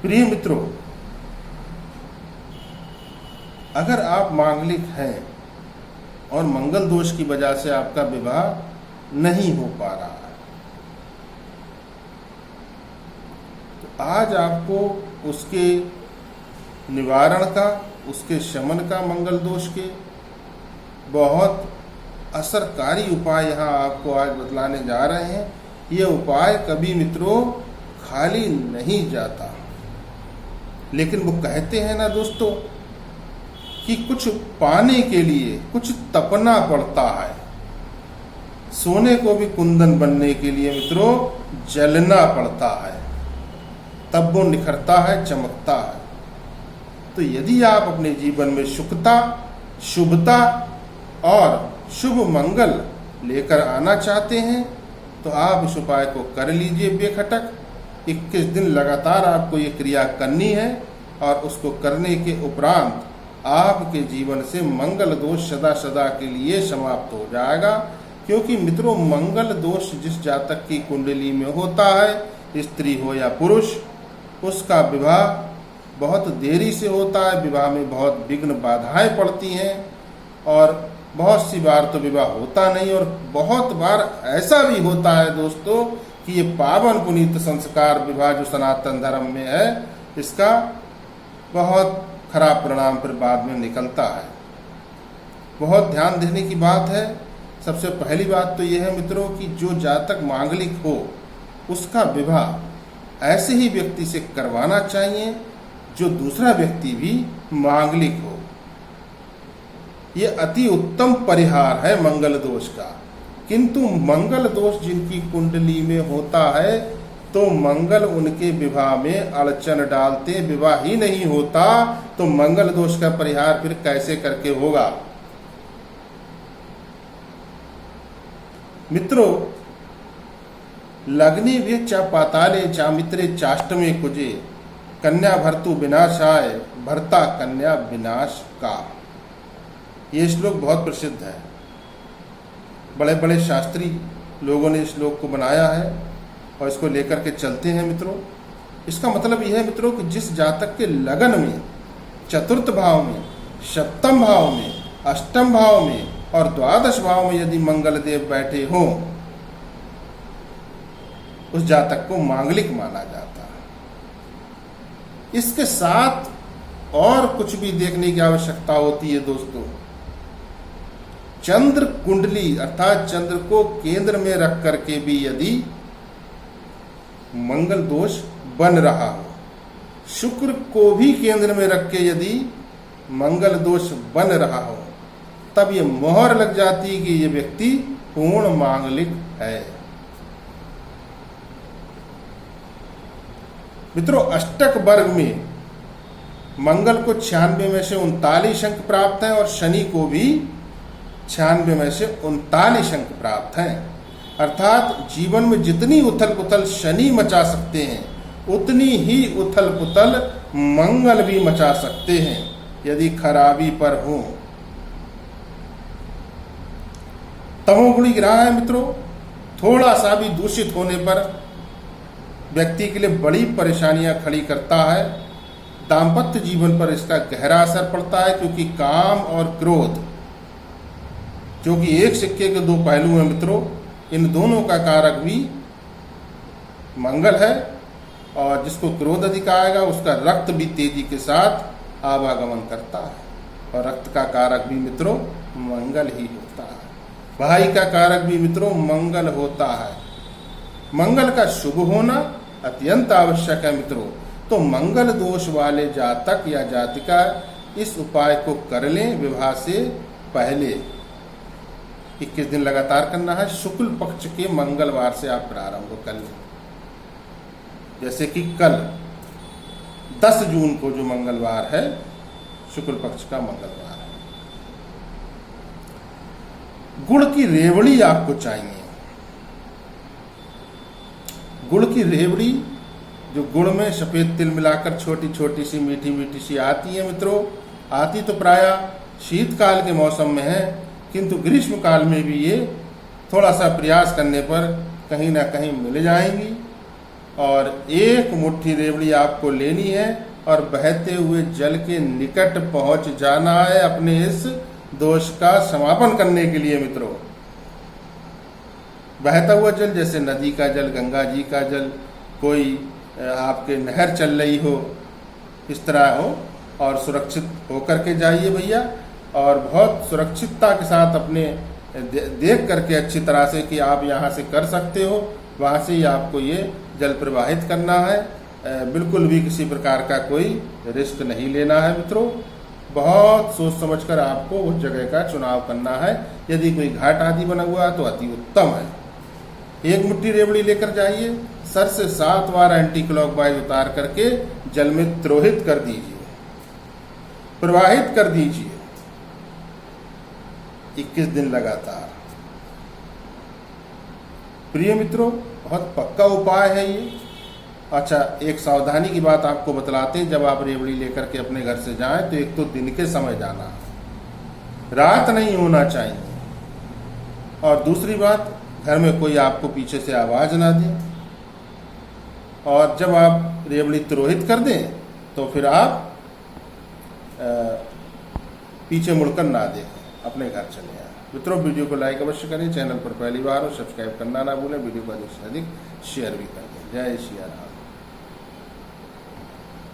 प्रिय मित्रों, अगर आप मांगलिक हैं और मंगल दोष की वजह से आपका विवाह नहीं हो पा रहा है, तो आज आपको उसके निवारण का, उसके शमन का, मंगल दोष के बहुत असरकारी उपाय यहाँ आपको आज बतलाने जा रहे हैं। ये उपाय कभी मित्रों खाली नहीं जाता, लेकिन वो कहते हैं ना दोस्तों कि कुछ पाने के लिए कुछ तपना पड़ता है। सोने को भी कुंदन बनने के लिए मित्रों जलना पड़ता है, तब वो निखरता है, चमकता है। तो यदि आप अपने जीवन में सुखता, शुभता और शुभ मंगल लेकर आना चाहते हैं तो आप इस उपाय को कर लीजिए बेखटक। 21 दिन लगातार आपको ये क्रिया करनी है और उसको करने के उपरांत आपके जीवन से मंगल दोष सदा सदा के लिए समाप्त हो जाएगा। क्योंकि मित्रों, मंगल दोष जिस जातक की कुंडली में होता है, स्त्री हो या पुरुष, उसका विवाह बहुत देरी से होता है, विवाह में बहुत विघ्न बाधाएं पड़ती हैं और बहुत सी बार तो विवाह होता नहीं और बहुत बार ऐसा भी होता है दोस्तों कि ये पावन पुनीत संस्कार विवाह जो सनातन धर्म में है, इसका बहुत खराब परिणाम फिर बाद में निकलता है। बहुत ध्यान देने की बात है। सबसे पहली बात तो यह है मित्रों कि जो जातक मांगलिक हो उसका विवाह ऐसे ही व्यक्ति से करवाना चाहिए जो दूसरा व्यक्ति भी मांगलिक हो। ये अति उत्तम परिहार है मंगल दोष का। किंतु मंगल दोष जिनकी कुंडली में होता है तो मंगल उनके विवाह में अड़चन डालते, विवाह ही नहीं होता, तो मंगल दोष का परिहार फिर कैसे करके होगा। मित्रों, लग्ने वे चा पाताले चामित्रे चाष्टमे कुजे, कन्या भर्तु विनाशाय भर्ता कन्या विनाश का। ये श्लोक बहुत प्रसिद्ध है। बड़े बड़े शास्त्री लोगों ने इस श्लोक को बनाया है और इसको लेकर के चलते हैं मित्रों। इसका मतलब यह है मित्रों कि जिस जातक के लगन में, चतुर्थ भाव में, सप्तम भाव में, अष्टम भाव में और द्वादश भाव में यदि मंगल देव बैठे हों, उस जातक को मांगलिक माना जाता है। इसके साथ और कुछ भी देखने की आवश्यकता होती है दोस्तों। चंद्र कुंडली अर्थात चंद्र को केंद्र में रख करके भी यदि मंगल दोष बन रहा हो, शुक्र को भी केंद्र में रख के यदि मंगल दोष बन रहा हो, तब ये मोहर लग जाती है कि ये व्यक्ति पूर्ण मांगलिक है। मित्रों, अष्टक वर्ग में मंगल को 96 में से 39 अंक प्राप्त हैं और शनि को भी 96 में से 39 अंक प्राप्त हैं। अर्थात जीवन में जितनी उथल पुथल शनि मचा सकते हैं, उतनी ही उथल पुथल मंगल भी मचा सकते हैं यदि खराबी पर हो। तमोगुणी ग्रह है मित्रों, थोड़ा सा भी दूषित होने पर व्यक्ति के लिए बड़ी परेशानियां खड़ी करता है। दाम्पत्य जीवन पर इसका गहरा असर पड़ता है, क्योंकि काम और क्रोध जो कि एक सिक्के के दो पहलू हैं मित्रों, इन दोनों का कारक भी मंगल है और जिसको क्रोध अधिक आएगा उसका रक्त भी तेजी के साथ आवागमन करता है और रक्त का कारक भी मित्रों मंगल ही होता है। भाई का कारक भी मित्रों मंगल होता है। मंगल का शुभ होना अत्यंत आवश्यक है मित्रों। तो मंगल दोष वाले जातक या जातिका इस उपाय को कर लें विवाह से पहले। 21 दिन लगातार करना है। शुक्ल पक्ष के मंगलवार से आप प्रारंभ कर लें। जैसे कि कल 10 जून को जो मंगलवार है, शुक्ल पक्ष का मंगलवार है। गुड़ की रेवड़ी आपको चाहिए। गुड़ की रेवड़ी जो गुड़ में सफेद तिल मिलाकर छोटी छोटी सी मीठी मीठी सी आती है मित्रों, आती तो प्रायः शीतकाल के मौसम में है, किंतु ग्रीष्म काल में भी ये थोड़ा सा प्रयास करने पर कहीं ना कहीं मिल जाएंगी। और एक मुट्ठी रेवड़ी आपको लेनी है और बहते हुए जल के निकट पहुंच जाना है अपने इस दोष का समापन करने के लिए। मित्रों, बहता हुआ जल जैसे नदी का जल, गंगा जी का जल, कोई आपके नहर चल रही हो, इस तरह हो, और सुरक्षित होकर के जाइए भैया, और बहुत सुरक्षितता के साथ अपने देख करके अच्छी तरह से कि आप यहाँ से कर सकते हो, वहाँ से ही आपको ये जल प्रवाहित करना है। बिल्कुल भी किसी प्रकार का कोई रिस्क नहीं लेना है मित्रों। बहुत सोच समझकर आपको उस जगह का चुनाव करना है। यदि कोई घाट आदि बना हुआ है तो अति उत्तम है। एक मुट्ठी रेवड़ी लेकर जाइए, सर से 7 बार एंटी क्लॉकवाइज उतार करके जल में द्रोहित कर दीजिए, प्रवाहित कर दीजिए 21 दिन लगातार। प्रिय मित्रों, बहुत पक्का उपाय है ये। अच्छा, एक सावधानी की बात आपको बतलाते हैं, जब आप रेवड़ी लेकर के अपने घर से जाएं तो एक तो दिन के समय जाना है, रात नहीं होना चाहिए, और दूसरी बात, घर में कोई आपको पीछे से आवाज ना दे, और जब आप रेवड़ी तिरोहित कर दें तो फिर आप पीछे मुड़कर ना देखें, अपने घर चले आए। मित्रों, वीडियो को लाइक अवश्य करें, चैनल पर पहली बार हो सब्सक्राइब करना ना भूलें, वीडियो को अधिक से अधिक शेयर भी कर दें। जय श्री राम।